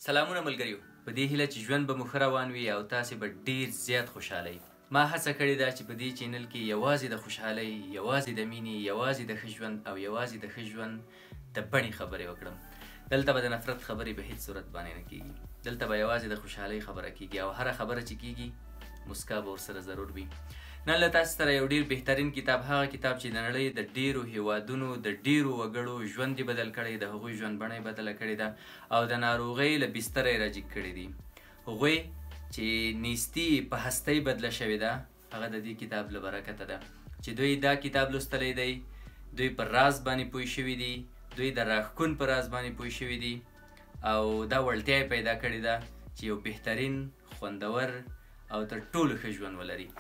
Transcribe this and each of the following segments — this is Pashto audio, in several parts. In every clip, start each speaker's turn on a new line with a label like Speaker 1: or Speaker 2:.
Speaker 1: سلامونه ملګریو، په دې هیله چې ژوند به مو ښه روان وي او تاسې به ډیر زیات خوشحاله یئ. ما هڅه کړې ده چې په دې چینل کې یوازې د خوشحالۍ، یوازې د مینې، یوازې د ښه ژوند او یوازې د ښه ژوند د بڼې خبرې وکړم. دلته به د نفرت خبرې په هیڅ صورت باندې نه کیږي. دلته به یوازې د خوشحالۍ خبره کیږي او هره خبره چې کیږي مسکا به ورسره ضرور وي. نن له تاسو سره یو ډیر بهترین کتاب، هغه کتاب چې د نړۍ د ډیرو هیوادونو د ډیرو وګړو ژوند یې بدل کړی، د هغوی ژوند بڼه یې بدله کړې ده او د ناروغۍ له بستره یې راجګ کړي دي. هغوی چې نیستي په هستۍ بدله شوې ده، هغه د دې کتاب له برکته ده چې دوی دا کتاب لوستلی دی، دوی پر راز باندې پوه شوي دي، دوی د راښکون په راز باندې پوه شوي دي او دا وړتیا یې پیدا کړې ده چې یو بهترین، خوندور او تر ټولو ښه ژوند ولري.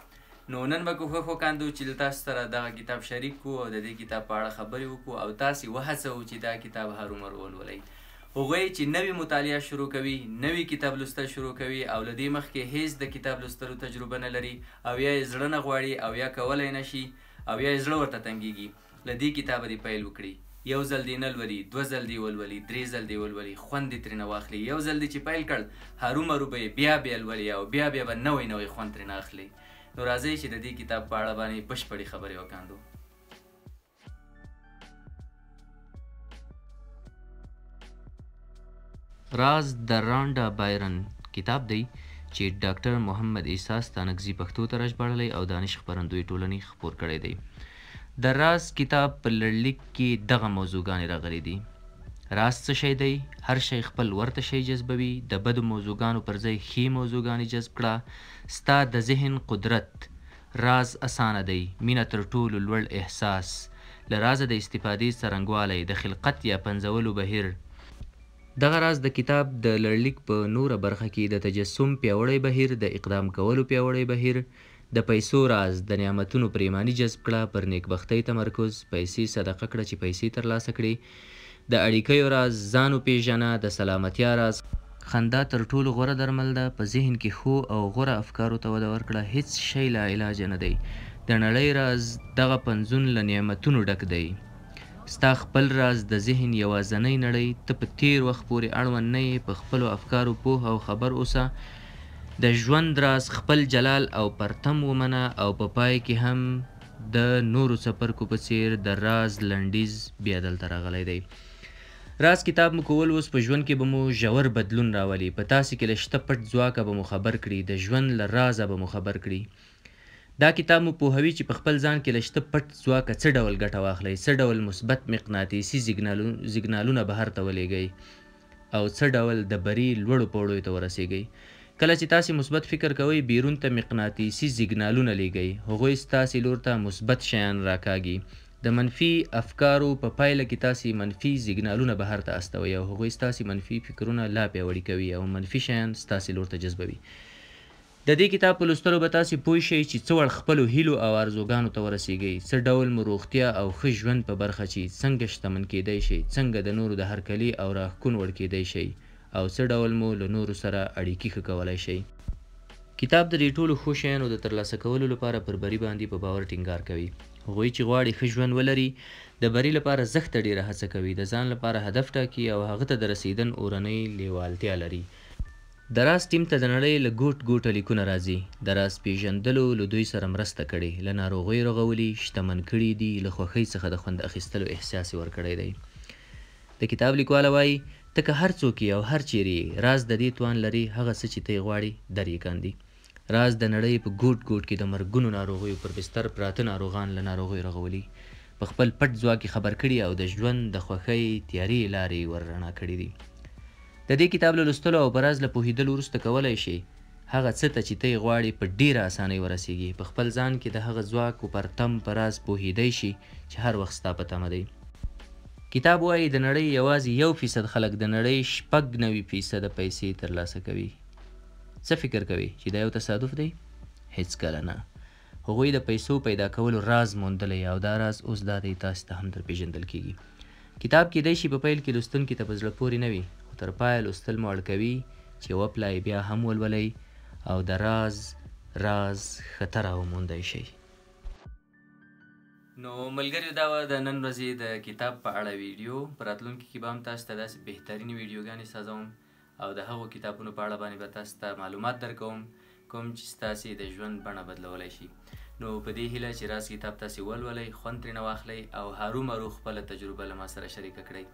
Speaker 1: نو نن به کوښښ وکاندو چې له تاسو سره دغه کتاب شریک کړو او د دې کتاب په اړه خبرې وکړو او تاسې وهڅوو چې دا کتاب هرومرو ولولئ. هغوی چې نوې مطالعه شروع کوي، نوې کتاب لوستل شروع کوي او له دې مخکې هیڅ د کتاب لوستلو تجربه نه لري او یا یې زړه نه غواړي او یا کولی نه شي او یا یې زړه ورته تنګېږي، له دې کتابه دې پیل وکړي. یو ځل دې نه لولي، دوه ځل دې ولولي، درې ځل دې ولولي، خوند دې ترېنه واخلي. یو ځل دې چې پیل کړ، هرومرو به یې بیا بیا لولي او بیا بیا به نوی خوند ترېنه اخلي. نو راځئ چې د دې کتاب په اړه باندې بشپړې خبرې وکاندو. راز د رانډا بایرن کتاب دی چې ډاکټر محمد عیسی ستانکزي پښتو ته راژباړلی او دانش خپرندوی ټولنې خپور کړی دی. د راز کتاب په لړلیک کې دغه موضوعګانې راغلي دي. راز څه شی دی؟ هر شی خپل ورته شی جذبوي. د بدو موضوعګانو پر ځای ښې موضوعګانې جذب کړه. ستا د ذهن قدرت. راز اسانه دی. مینه تر ټولو لوړ احساس. له رازه د استفادې څرنګوالی، د خلقت یا پنځولو بهیر. دغه راز د کتاب د لړلیک په نوره برخه کې د تجسم پیاوړی بهیر، د اقدام کولو پیاوړی بهیر، د پیسو راز، د نعمتونو پریماني جذب کړه، پر نیکبختۍ تمرکز، پیسې صدقه کړه چې پیسې ترلاسه کړي، د اړیکیو راز، ځان وپېژنه، د سلامتیا راز. خندا تر ټولو غوره درمل ده. په ذهن کې ښو او غوره افکارو ته وده ورکړه. هیڅ شی لا علاج نه دی. د نړۍ راز، دغه پنځون له نعمتونو ډک دی. ستا خپل راز د ذهن یوازنۍ نړۍ. ته په تیر وخت پورې اړوند نه یې. په خپلو افکارو پوه او خبر اوسه. د ژوند راز خپل جلال او پرتم ومنه او په پای کې هم د نورو څپرکو په څیر د راز لنډیز بیا دلته راغلی دی. راز کتاب مو کول اوس په ژوند کې به مو ژور بدلون راولي. په تاسې کې له شته پټ ځواکه به مو خبر کړي. د ژوند له رازه به مو خبر کړي. دا کتاب مو پوهوي چې په خپل ځان کې له شته پټ ځواکه څه ډول ګټه واخلئ، څه ډول مثبت مقناطیسي زیګنالونه بهر ته ولېږئ او څه ډول د بري لوړو پوړیو ته ورسیږئ. کله چې تاسې مثبت فکر کوئ، بیرون ته مقناطیسي زیګنالونه لیږئ. هغوی ستاسې لور ته مثبت شیان راکاږي. د منفي افکارو په پایله کې تاسې منفي زیګنالونه بهر ته استوئ او هغوی ستاسې منفي فکرونه لا پیاوړي کوي او منفي شیان ستاسې لور ته جذبوي. د دې کتاب په لوستلو به تاسې پوه شئ چې څه وړ خپلو هیلو او آرزوګانو ته ورسیږئ، څه ډول مو روغتیا او ښه ژوند په برخه چې څنګه شتمن کیدی شئ، څنګه د نورو د هرکلي او راښکون وړ کیدی شئ او څه ډول مو له نورو سره اړیکې ښه کولی شئ. کتاب د دې ټولو ښو شیانو د ترلاسه کولو لپاره پر بري باندې په باور ټینګار کوي. هغوی چې غواړي ښه ژوند ولري، د بري لپاره زښته ډیره هڅه کوي، د ځان لپاره هدف ټاکي او هغه ته د رسیدن اورنۍ لیوالتیا لري. د راز ټیم ته د نړۍ له ګوټ ګوټه لیکونه راځي. د راز پیژندلو له دوی سره مرسته کړې، له ناروغیو رغولي، شتمن کړي دي، له خوښۍ څخه د خوند اخیستلو احساس یې ورکړی دی. د کتاب لیکواله وایي، ته که هر څوک یې او هر چیرې یې، راز د دې توان لري هغه څه چې ته یې غواړې در یې کاندي. راز د نړۍ په ګوټ ګوټ کې د مرګونو ناروغیو پر بستر پراته ناروغان له ناروغیو رغولي، په خپل پټ ځواک یې خبر کړي او د ژوند د خوښۍ تیارې لارې ور رڼا کړي دي. د دې کتاب له لوستلو او په راز له پوهېدلو وروسته کولی شي هغه څه ته چې ته یې غواړې په ډېره اسانۍ ورسیږي. په خپل ځان کې د هغه ځواک و پرتم په راز پوهېدی شي چې هر وخت ستا په تمه دی. کتاب وایي د نړۍ یوازې 1% خلک د نړۍ 96% پیسې ترلاسه کوي. څه فکر کوي چې دا یو تصادف دی؟ هیڅکله نه. هغوی د پیسو پیدا کولو راز موندلی او دا راز اوس دا دی تاسې ته هم در پېژندل کیږي. کتاب کیدی شي په پیل کې لوستونکي ته په زړه پورې نه وي، خو تر پایه لوستل مو اړ کوي چې وپلای بیا هم ولولئ او د راز ښه راوموندی شئ. نو ملګریو، دا وه د نن ورځې د کتاب په اړه ویډیو. په راتلونکي کې به هم تاسو ته داسې بهترینې ویډیوګانې سازوم او د هغو کتابونو په اړه باندې به تاسو ته معلومات درکوم کوم چې ستاسې د ژوند بڼه بدلولی شي. نو په دې هیله چې راز کتاب تاسې ولولئ، خوند ترېنه واخلئ او هرومرو خپله تجربه له ما سره شریکه کړئ.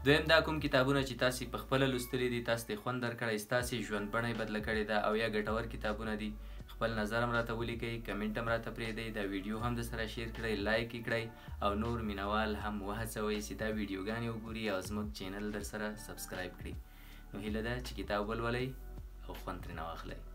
Speaker 1: دویم دا کوم کتابونه چې تاسې په خپله لوستلي دي، تاسو ته خوند درکړی، ستاسې ژوند بڼه یې بدله کړې ده او یا ګټور کتابونه دي، خپل نظر هم راته ولیکئ، کمنټ هم راته پرېږدئ، دا ویډیو هم درسره شیر کړئ، لایک یې کړئ او نور مینوال هم وهڅوئ چې دا ویډیوګانې وګوري او زموږ چینل درسره سبسکرایب کړي. نو هیله ده چې کتاب ولولئ او خوند ترېنه واخلئ.